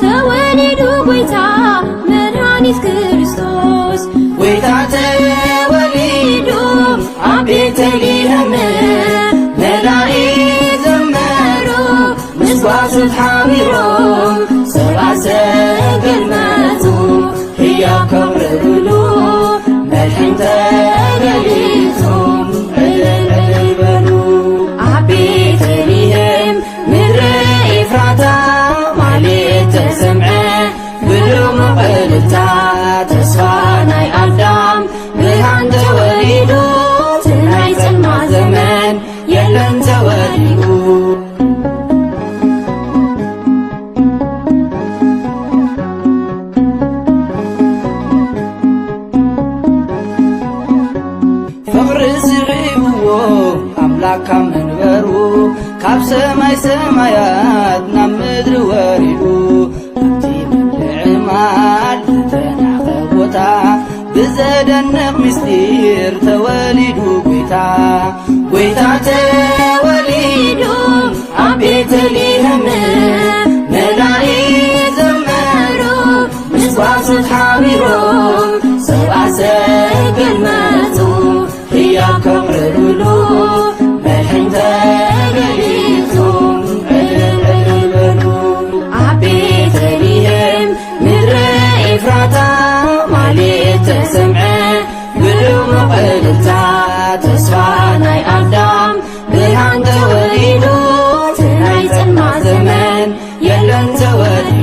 ተወሊዱ ጎይታ መድኃኒት ክርስቶስ ጎይታ ተወሊዱ አብ ቤተልሔም መላእክት ዘመሩ ምስዋዕት ሓቢሮም ሰብአ ሰገል መጹ ሕያው ከብርብሉ መልሕም ተገሊጹ ዕልል ዕልል በሉ አብ ቤተልሔም ምድረ ኤፍራታ ማሕሌት ተሰምዐ ብድሩም ዕልልታ ተስፋ ናይ ኣዳም ብርሃን ተወሊዱ ትናይ ጸልማት ዘመን የለን ተወሊዱ ፍቕሪ ስዒብዎ ኣምላክ ካብ መንበሩ ካብ ሰማይ ሰማያት ናብ